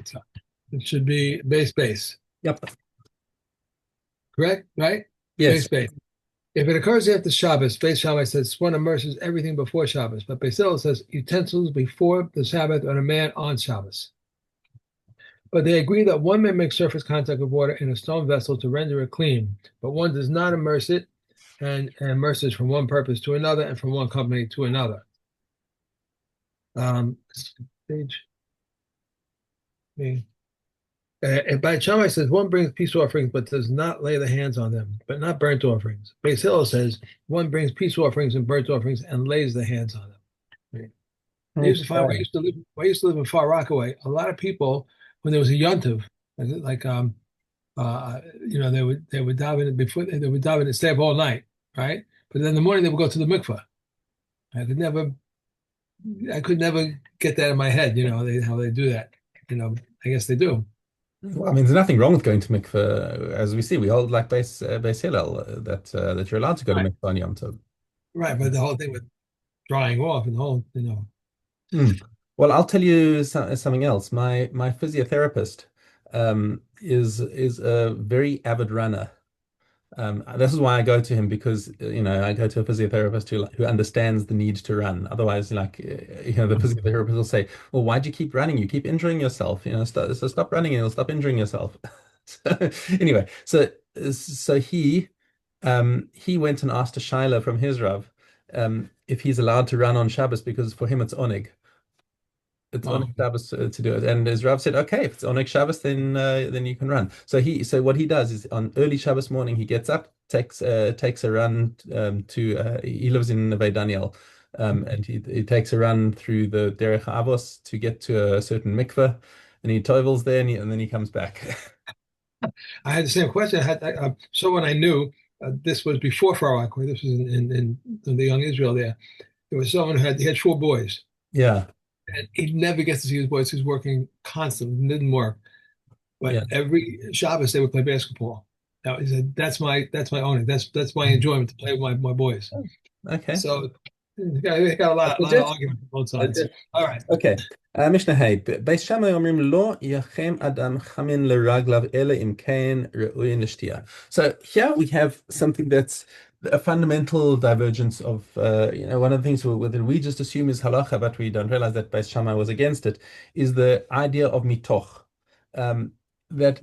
Beitza. It should be base. Yep. Correct? Right? Yes. Base. If it occurs after Shabbos, Beis Shammai says one immerses everything before Shabbos, but Beis Hillel says utensils before the Sabbath on a man on Shabbos. But they agree that one may make surface contact with water in a stone vessel to render it clean, but one does not immerse it and immerses from one purpose to another and from one company to another. Page. By Shammai says one brings peace offerings but does not lay the hands on them, but not burnt offerings. Beis Hillel says one brings peace offerings and burnt offerings and lays the hands on them. Right? Okay. I used to live in Far Rockaway. A lot of people, when there was a yontiv, like they would dive in before they would dive in and stay up all night, right? But then in the morning they would go to the mikvah. I could never, I could never get that in my head. How they do that. I guess they do. Well, I mean, there's nothing wrong with going to mikveh. As we see, we hold like base Hillel that you're allowed to go to Right, mikveh on Yom Tov. right. But the whole thing with drying off and the whole. Mm. Well, I'll tell you something else. My physiotherapist is a very avid runner. This is why I go to him because I go to a physiotherapist who understands the need to run. Otherwise, the physiotherapist will say, "Well, why'd you keep running? You keep injuring yourself. So stop running and you'll stop injuring yourself." So, anyway, so he went and asked a Shaila from his Rav if he's allowed to run on Shabbos because for him it's oneg. It's on Oh, Shabbos to do it, and his Rav said, "Okay, if it's on Shabbos, then you can run." So what he does is on early Shabbos morning, he gets up, takes a run he lives in Neve Daniel, and he takes a run through the Derech Avos to get to a certain mikveh, and he tovels there, and then he comes back. I had the same question. Someone I knew. This was before Far Rockaway. This was in the Young Israel there. There was someone he had four boys, Yeah, and he never gets to see his boys. He's working constantly, didn't work. But yeah. every Shabbos they would play basketball. Now he said, that's my owning. That's my enjoyment to play with my boys. Okay. So they got a That's lot of legit. argument on both sides. Legit. All right. Okay. משנה ה' בית שמאי אומרים לא יחם אדם חמין לרגליו אלא אם כן ראוי לשתייה. So here we have something that's a fundamental divergence of one of the things that we just assume is halacha, but we don't realize that Beis Shammai was against it, is the idea of mitoch. That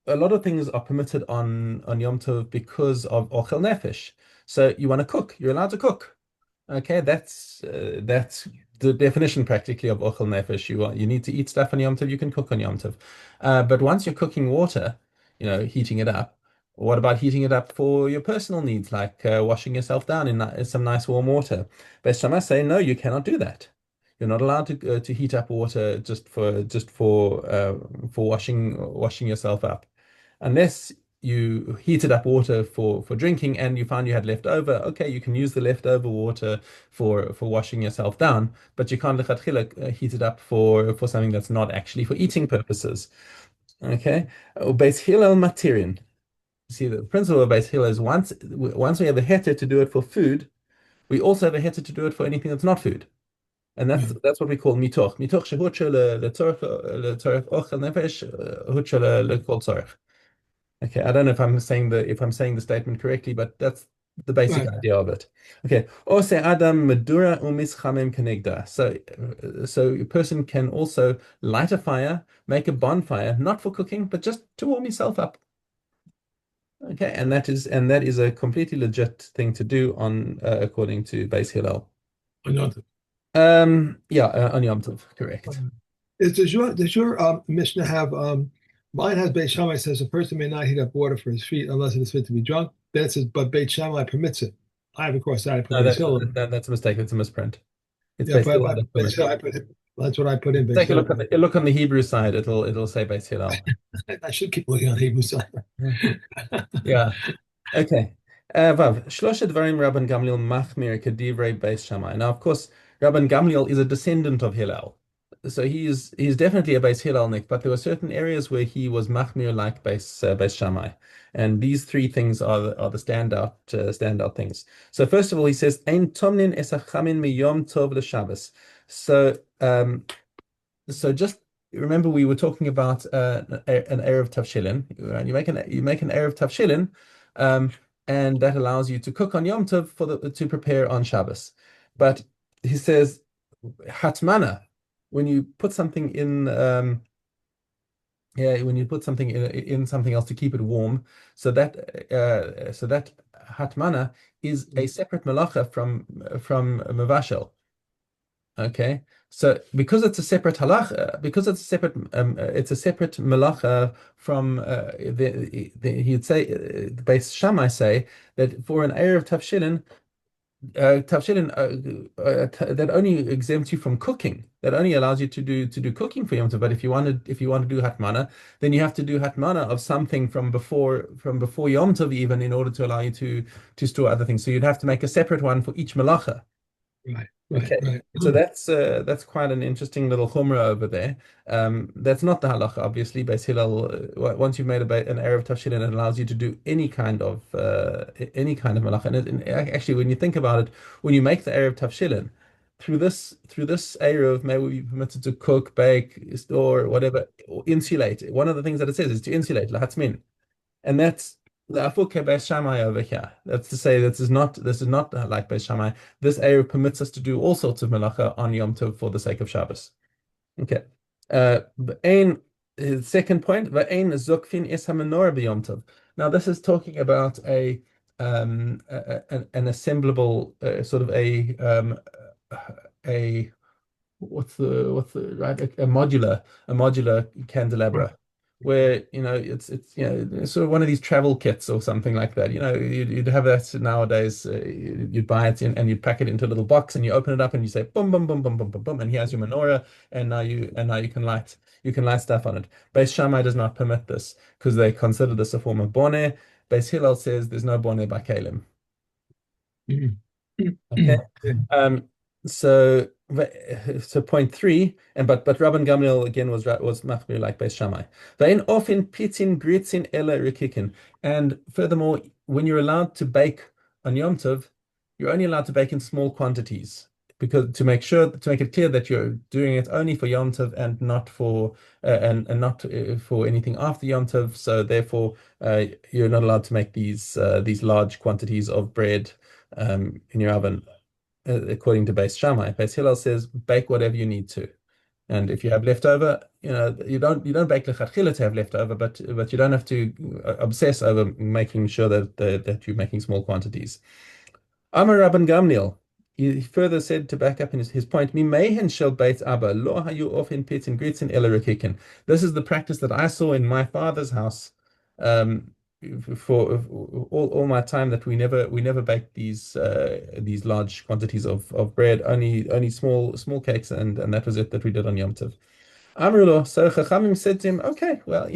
a lot of things are permitted on Yom Tov because of ochel nefesh. So you want to cook, you're allowed to cook. Okay, that's the definition practically of ochel nefesh. You need to eat stuff on Yom Tov. You can cook on Yom Tov, but once you're cooking water, heating it up. What about heating it up for your personal needs, like washing yourself down in some nice warm water? Beis Shammai say no, you cannot do that. You're not allowed to heat up water just for washing yourself up, unless you heated up water for drinking and you found you had left over. Okay, you can use the leftover water for washing yourself down, but you can't heat it up for something that's not actually for eating purposes. Okay, Beis Hillel Materian. See, the principle of Beis Hillel is once we have a heter to do it for food, we also have a heter to do it for anything that's not food. And Yeah. that's what we call mitoch. Mitoch shehut letzorech ochel nefesh, hut lekol tzorech. Okay, I don't know if I'm saying the statement correctly, but that's the basic Right. idea of it. Okay. Ose adam medura umischamim kenegda. So a person can also light a fire, make a bonfire, not for cooking, but just to warm himself up. Okay, and that is a completely legit thing to do on according to Beis Hillel. Another. Yeah, on Yom Tov, correct. Does your Mishnah have mine has Beit Shammai says a person may not heat up water for his feet unless it is fit to be drunk. Then it says, but Beit Shammai permits it. I have, of course, I put No, Beit Hillel. that's a mistake. It's a misprint. It's Yeah, Beis but Hillel I that Beit permits Hillel, it. that's what I put in Beit Take a Hillel. look on the Hebrew side. It'll say Beis Hillel. I should keep looking on Hebrew side. Yeah. Okay. Vav, Shlosha Dvarim Rabban Gamliel Machmir Kedivrei Beis Shammai. Now, of course, Rabban Gamliel is a descendant of Hillel. So he's definitely a Beis Hillelnik, but there were certain areas where he was Machmir like Beis Shammai. And these three things are the standout things. So first of all, he says, Ein tomnin esachamin miyom tov l'Shabbos. So just remember we were talking about an Erev Tavshilin. Right? You make an Erev Tavshilin, um, and that allows you to cook on Yom Tov to prepare on Shabbos. But he says hatmana, when you put something in yeah, when you put something in something else to keep it warm, so that hatmana is a separate malacha from mavashel. Okay, so because it's a separate halacha, because it's a separate malacha from he'd say the Beis Shammai say that for an erev tafshilin, that only exempts you from cooking. That only allows you to do cooking for Yom Tov. But if you want to do hatmana, then you have to do hatmana of something from before Yom Tov even in order to allow you to store other things. So you'd have to make a separate one for each malacha. Right, right, Okay, right. so that's quite an interesting little chumrah over there. That's not the halacha, obviously. Beis Hillel, once you've made an erev tafshilin, it allows you to do any kind of malacha. And actually, when you think about it, when you make the erev tafshilin, through this erev, may we be permitted to cook, bake, store, whatever, or insulate. One of the things that it says is to insulate lahatzmin. And that's the Afuke Beis Shammai over here. That's to say this is not like Beis Shammai. This area permits us to do all sorts of melacha on Yom Tov for the sake of Shabbos. Okay. Ein, his second point, V'ein zokfin es hamenorah b'Yom Tov. Now this is talking about an assemblable sort of a what's the right a modular candelabra where it's sort of one of these travel kits or something like that. You'd have that nowadays. You'd buy it and you'd pack it into a little box and you open it up and you say boom boom boom boom boom boom boom, and here's your menorah, and now you can light stuff on it. Beis Shammai does not permit this because they consider this a form of boneh. Beis Hillel says there's no boneh by kalim. Mhm. Okay. Yeah. Um, so point three, but Rabban Gamliel again was machmir like Beis Shammai. Ve'en ofin pitzin gritzin ela rikikin. And furthermore, when you're allowed to bake on Yom Tov, you're only allowed to bake in small quantities because to make it clear that you're doing it only for Yom Tov and not for anything after Yom Tov. So therefore, you're not allowed to make these large quantities of bread in your oven, according to Beis Shammai. Beis Hillel says bake whatever you need to, and if you have leftover, you don't bake lechatchila to have leftover, but you don't have to obsess over making sure that you're making small quantities. Amar Rabban Gamliel. He further said to back up in his point, Mi mehen shel beit Abba lo hayu ofin pitzin gritzin ela rekikin. This is the practice that I saw in my father's house. Um, for all my time, that we never baked these large quantities of bread, only small cakes, and that was it that we did on Yom Tov. Amrulo, so Chachamim said to him, okay, well,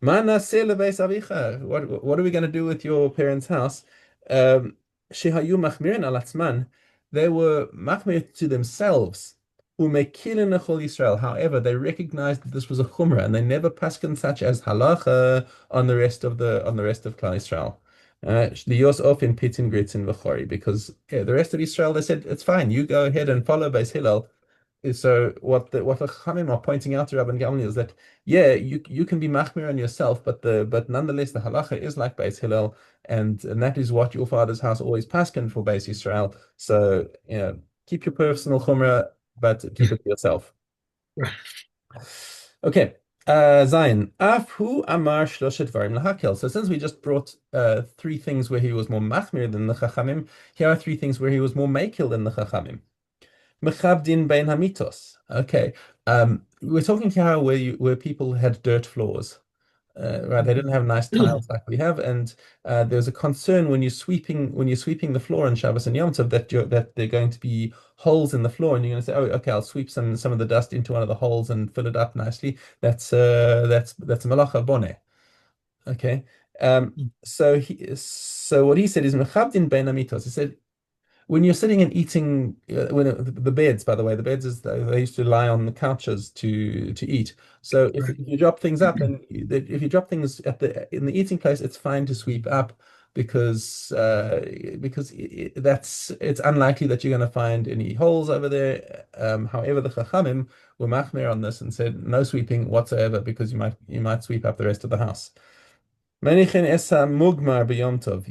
ma naseh lebeis avicha. What are we going to do with your parents' house? Shehayu machmirin al atzman. They were machmir to themselves. Umekilin echol Yisrael. However, they recognized that this was a chumrah, and they never paskin such as halacha on the rest of Klal Yisrael. Liyos of in pitin gritzin v'chori, because the rest of Israel, they said it's fine. You go ahead and follow Beis Hillel. So what the Chachamim are pointing out to Rabban Gamliel is that, yeah, you can be machmir on yourself, but nonetheless the halacha is like Beis Hillel, and that is what your father's house always paskin for Beis Yisrael. So keep your personal chumrah, but keep it to yourself. Okay. Zion. Afhu Amar Shloshet Varim Lahakel. So since we just brought three things where he was more machmir than the Chachamim, here are three things where he was more makil than the Chachamim. Mechabdin bein hamitos. Okay. We're talking here where people had dirt floors. Right, they didn't have nice tiles like we have, and there's a concern when you're sweeping the floor on Shabbos and Yom Tov that there are going to be holes in the floor, and you're going to say, "Oh, okay, I'll sweep some of the dust into one of the holes and fill it up nicely." That's malacha boneh. Okay. So what he said is mechabdin bein hamitos. He said when you're sitting and eating, the beds, by the way, the beds is they used to lie on the couches to eat. So if Right. you drop things up, and if you drop things in the eating place, it's fine to sweep up. because it's unlikely that you're going to find any holes over there. However, the Chachamim were machmir on this and said no sweeping whatsoever because you might sweep up the rest of the house. Menichin esa mugmar b'yom tov.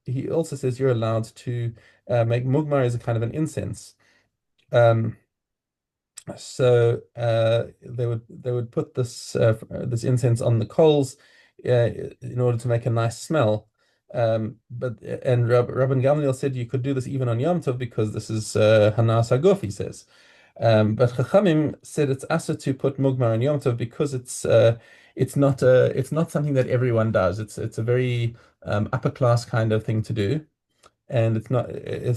He also says you're allowed to make mugmar as a kind of an incense. So they would put this incense on the coals in order to make a nice smell. And Rabban Gamliel said you could do this even on Yom Tov because this is Hanas Haguf, he says. But Chachamim said it's asa to put mugmar on Yom Tov because it's not something that everyone does. It's a very upper class kind of thing to do, and it's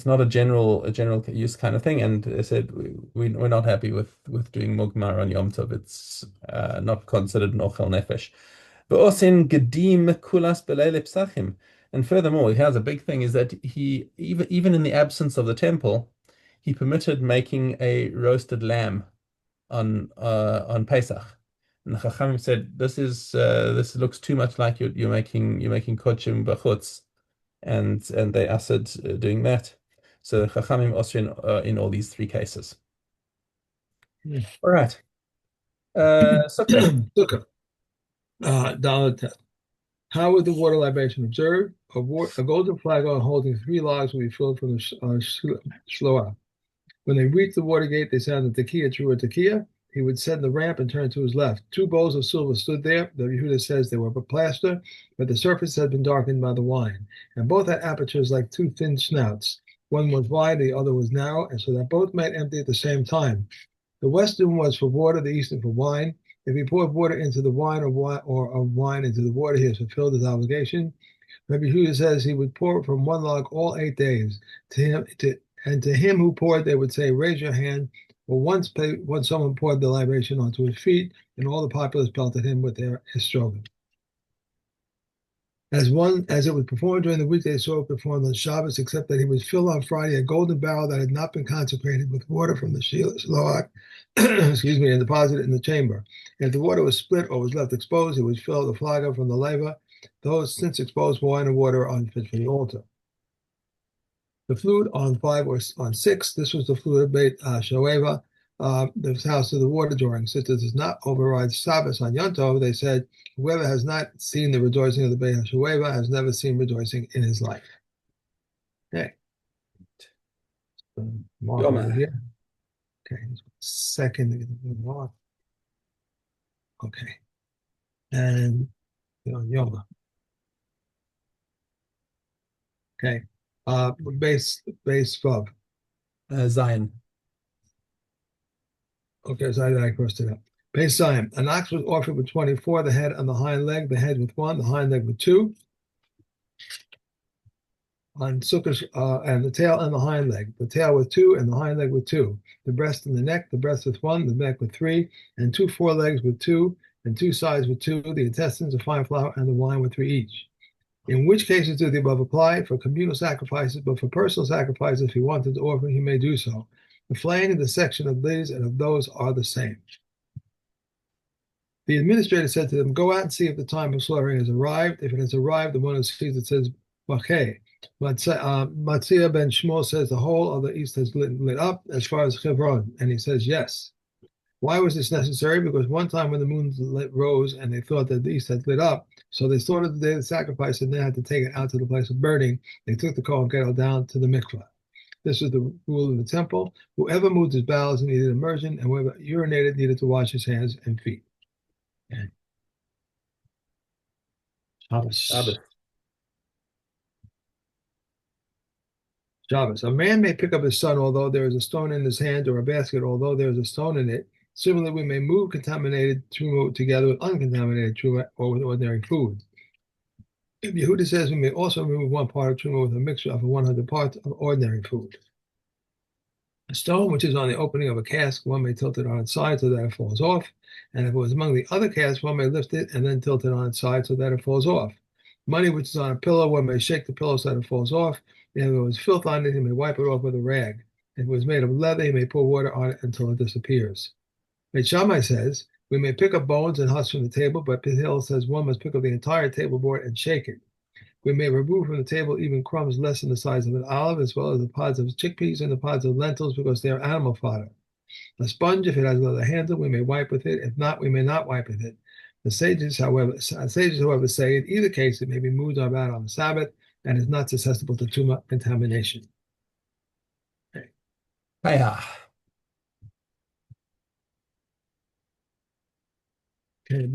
not a general use kind of thing. And they said we're not happy with doing mugmar on Yom Tov. It's not considered an ochel nefesh. V'osin gedim kulas b'leil psachim. And furthermore, here's a big thing: is that he even in the absence of the temple, he permitted making a roasted lamb on Pesach. And the Chachamim said this looks too much like you're making kochim b'chutz, and they asad doing that. So Chachamim osrin in all these three cases. All right. Sukkah. Dalet. How would the water libation observed? A golden flagon holding 3 logs will be filled from the shloah. When they reached the water gate, they sounded tekiah, true or tekiah. He would send the ramp and turn to his left. 2 bowls of silver stood there. The Yehuda says they were plaster, but the surface had been darkened by the wine. And both had apertures like 2 thin snouts. One was wide, the other was narrow, and so that both might empty at the same time. The western was for water, the eastern for wine. If he poured water into the wine or wine into the water, he has fulfilled his obligation. Rabbi Yehuda says he would pour from one log all 8 days. To him who poured, they would say, "Raise your hand." Well, once someone poured the libation onto his feet, and all the populace pelted him with their estrogen. As it was performed during the weekday, so it performed on Shabbos, except that he was filled on Friday a golden barrel that had not been consecrated with water from the shloach, and deposited in the chamber. If the water was split or was left exposed, he would fill the flagon from the leva. Those since exposed wine and water are unfit for the altar. The fluid on 5 or on 6, this was the fluid of Beit Shoeva, the house of the water drawing. Since it does not override Shabbos on Yom Tov, they said, whoever has not seen the rejoicing of the Beit Shoeva has never seen rejoicing in his life. Okay. Mark over here. Okay, second to get the mark. Okay. And Yoma. Okay. Base Vav. Zion. Okay, so I crossed it up. Base Zion. An ox was offered with 24, the head and the hind leg, the head with 1, the hind leg with 2. On Sukkot, and the tail and the hind leg, the tail with 2 and the hind leg with 2. The breast and the neck with 1, the neck with 3, and 2 forelegs with 2, and 2 sides with 2, the intestines, the fine flour, and the wine with 3 each. In which cases do the above apply? For communal sacrifices, but for personal sacrifices, if he wanted to offer, he may do so. The flaying and the section of these and of those are the same. The administrator said to them, "Go out and see if the time of slaughtering has arrived. If it has arrived, the one who sees it says, Bacheh." Matzia ben Shmuel says the whole of the east has lit up as far as Hebron, and he says yes. Why was this necessary? Because one time when the moon rose and they thought that the east had lit up, so they slaughtered the day of the sacrifice and they had to take it out to the place of burning. They took the kohen gadol down to the mikvah. This was the rule of the temple. Whoever moved his bowels needed immersion, and whoever urinated needed to wash his hands and feet. Okay. Shabbos. A man may pick up his son although there is a stone in his hand, or a basket although there is a stone in it. Similarly, we may move contaminated truma together with uncontaminated truma or with ordinary food. If Yehuda says we may also remove one part of truma with a mixture of 100 parts of ordinary food. A stone which is on the opening of a cask, one may tilt it on its side so that it falls off. And if it was among the other casks, one may lift it and then tilt it on its side so that it falls off. Money which is on a pillow, one may shake the pillow so that it falls off. If it was filth on it, he may wipe it off with a rag. If it was made of leather, he may pour water on it until it disappears. Beit Shammai says, we may pick up bones and husks from the table, but Beit Hillel says one must pick up the entire table board and shake it. We may remove from the table even crumbs less than the size of an olive, as well as the pods of chickpeas and the pods of lentils, because they are animal fodder. A sponge, if it has another handle, we may wipe with it. If not, we may not wipe with it. The sages, however, say in either case it may be moved about on the Sabbath and is not susceptible to tumah contamination. Okay. Hiya. Okay,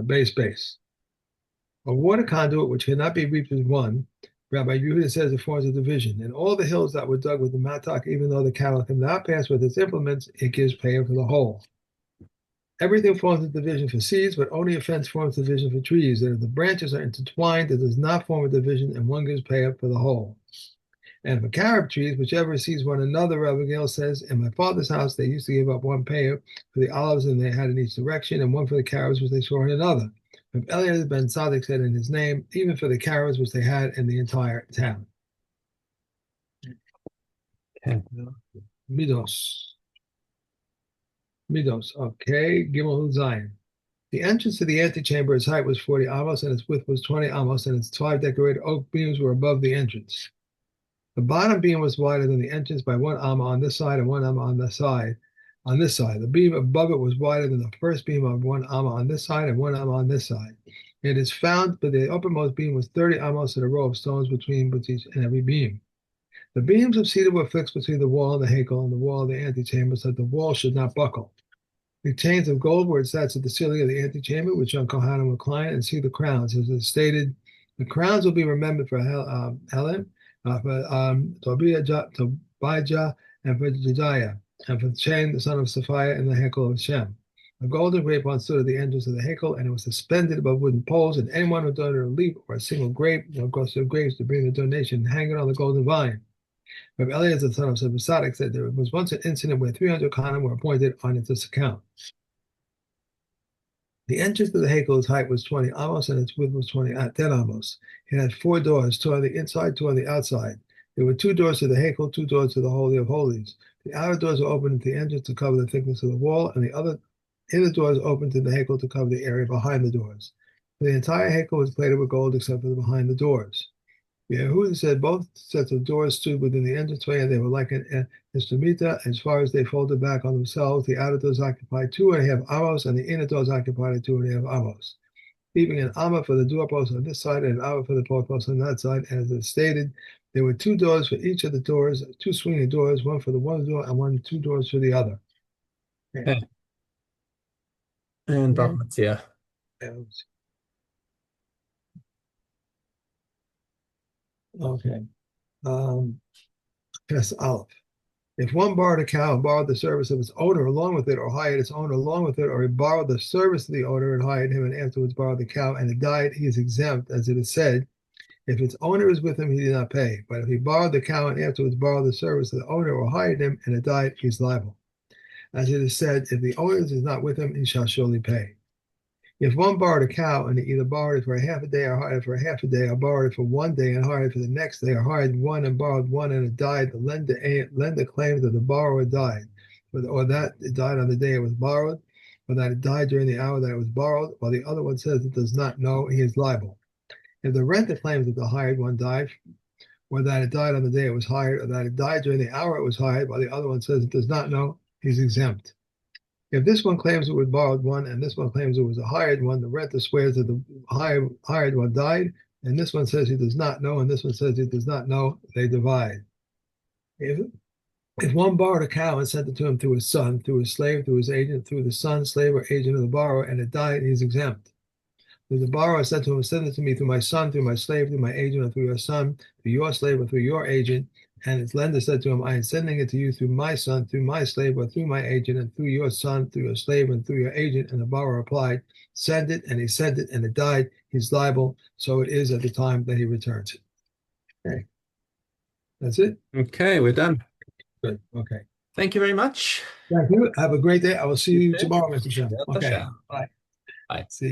base. A water conduit which cannot be reached with one, Rabbi Yehuda says it forms a division. In all the hills that were dug with the mattock, even though the cattle cannot pass with its implements, it gives pay for the whole. Everything forms a division for seeds, but only a fence forms a division for trees. And if the branches are intertwined, it does not form a division, and one gives pay for the whole. And for carob trees, whichever sees one another, Rabbi Gale says, in my father's house, they used to give up one pay for the olives, and they had in each direction, and one for the carobs, which they saw in another. But Eliezer ben Tzaddik said in his name, even for the carobs, which they had in the entire town. Okay. Midos. Okay. Gimel Zion. The entrance to the antechamber, its height was 40 amos, and its width was 20 amos, and its 5 decorated oak beams were above the entrance. The bottom beam was wider than the entrance by 1 amma on this side and 1 amma on this side. The beam above it was wider than the first beam of 1 amma on this side and 1 amma on this side. It is found that the uppermost beam was 30 amos and a row of stones between each and every beam. The beams of cedar were fixed between the wall and the hekel and the wall of the antechamber, so that the wall should not buckle. The chains of gold were attached to the ceiling of the antechamber, which young Kohanim would climb and see the crowns. As it stated, the crowns will be remembered for Helen, for Tobijah, and for Jediah, and for Chain, the son of Saphiah, and the hekel of Shem. A golden grapevine stood at the entrance of the hekel, and it was suspended above wooden poles, and anyone who donated a leaf or a single grape, goes to the grapes to bring the donation, hang it on the golden vine. Rabbi Eliezer, the son of Sadik, said there was once an incident where 300 Kohanim were appointed on this account. The entrance to the hekel's height was 20 amos, and its width was 10 amos. It had 4 doors, 2 on the inside, 2 on the outside. There were 2 doors to the hekel, 2 doors to the Holy of Holies. The outer doors were open at the entrance to cover the thickness of the wall, and the other inner doors opened to the hekel to cover the area behind the doors. The entire hekel was plated with gold except for the behind the doors. Yehuda said both sets of doors stood within the entranceway, and they were like an instrumenta as far as they folded back on themselves. The outer doors occupied 2.5 amos, and the inner doors occupied 2.5 amos, leaving an amma for the doorpost on this side and an amma for the doorpost on that side. And as it stated, there were 2 doors for each of the doors, 2 swinging doors, one for the one door and 2 doors for the other. Okay. And Bava Metzia. Okay. Test Aleph. If one borrowed a cow and borrowed the service of its owner along with it, or hired its owner along with it, or he borrowed the service of the owner and hired him and afterwards borrowed the cow and it died, he is exempt, as it is said. If its owner is with him, he did not pay. But if he borrowed the cow and afterwards borrowed the service of the owner or hired him and it died, he is liable. As it is said, if the owner is not with him, he shall surely pay. If one borrowed a cow and he either borrowed it for a half a day or hired it for a half a day, or borrowed it for 1 day and hired it for the next day, or hired one and borrowed one and it died, the lender claims that the borrower died, or that it died on the day it was borrowed, or that it died during the hour that it was borrowed, while the other one says it does not know, he is liable. If the renter claims that the hired one died, or that it died on the day it was hired, or that it died during the hour it was hired, while the other one says it does not know, he's exempt. If this one claims it was borrowed one and this one claims it was a hired one, the renter swears that the hired one died, and this one says he does not know, and this one says he does not know, they divide. If one borrowed a cow and sent it to him through his son, through his slave, through his agent, through the son, slave, or agent of the borrower, and it died, he's exempt. If the borrower said to him, send it to me through my son, through my slave, through my agent, or through your son, through your slave, or through your agent, and its lender said to him, I am sending it to you through my son, through my slave, or through my agent, and through your son, through your slave, and through your agent. And the borrower replied, send it, and he sent it, and it died. He's liable. So it is at the time that he returns it. Okay. That's it? Okay, we're done. Good. Okay. Thank you very much. Thank you. Have a great day. I will see you tomorrow, Mr. Shem. Okay. Bye. Bye. See you.